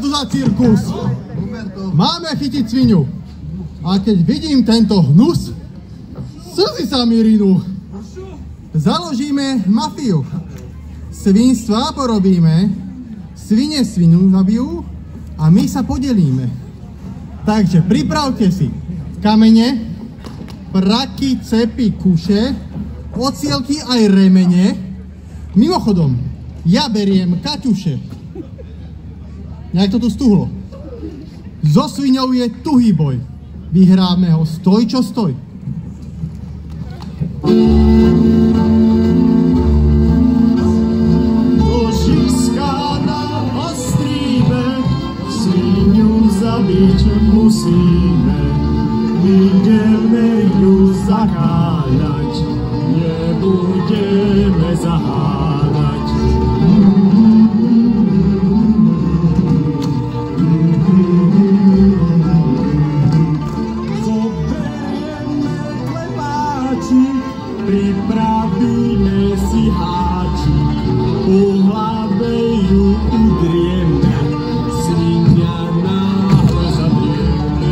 tu za cirkus? Máme chytiť svinu. A keď vidím tento hnus, slzy sa mi rinú. Založíme mafiu. Svinstva porobíme, svine svinu zabijú a my sa podelíme. Takže pripravte si kamene, praky, cepy, kuše, ocielky aj remene. Mimochodom, ja beriem kaťuše. Nejak to tu stuhlo. So sviňou je tuhý boj. Vyhráme ho stoj, čo stoj. Ložiska nám ostríme, sviňu zabiť musíme. Ideme ju zakáľať, nebudeme zahádať. Zoberieme klepáčik, pripravíme si háčik, po hlave ju udrieme, sviňa náhle zadrieme.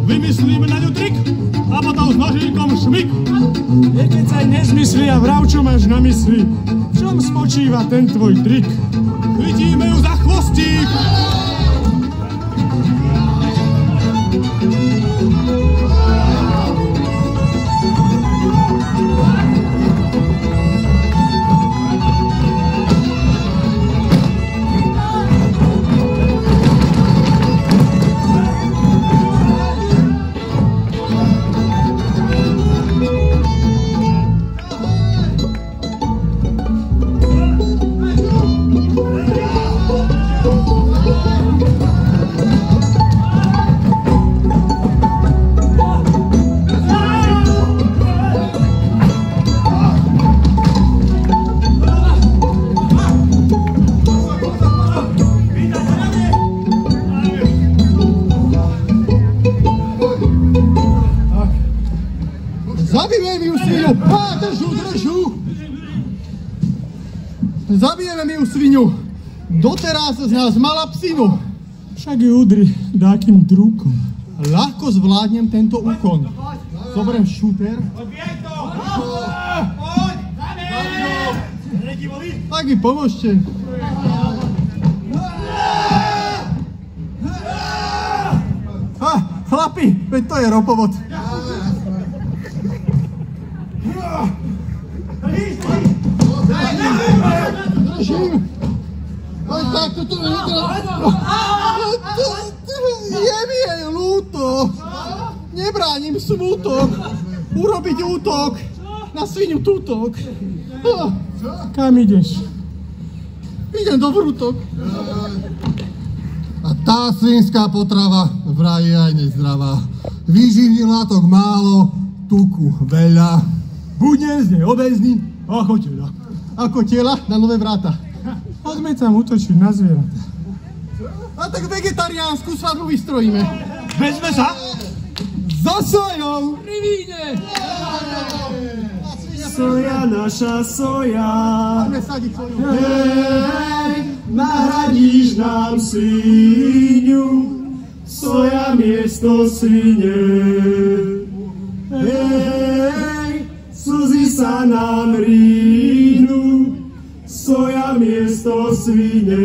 Vymyslíme na ňu trik a potom s nožíkom šmik. Keď sa aj nezmyslí a vrav, čo máš na mysli. V čom spočíva ten tvoj trik? Chytíme ju za chvostík. Zabijeme mi ju svinu! Držu! Zabijeme mi ju svinu! Doteraz z nás mala psinu. Však ju udri dákým drúkom. Ľahko zvládnem tento úkon. Zoberiem šúter. Tak mi pomôžte. Chlapi, veď to je ropovod. Držím. Ale takto to nedá. Je mi jej ľúto. Nebránim smútok. Urobiť útok. Na svinu tútok. Kam ideš? Idem do vrútok. A tá svinská potrava vraj je aj nezdravá. Výživných látok málo, tuku veľa. Budem z nej obézny ako tela. Ako tela na nové vráta. Poďme tam útočiť na zvieratá. A tak vegetariánsku svadbu vystrojíme. Vezme sa? Za sojou! Pri víne! Soja, naša soja. Poďme sadiť soju. Hej, nahradíš nám sviňu. Soja miesto svine. Hej, slzy sa nám rýhnu. Soja miesto svine.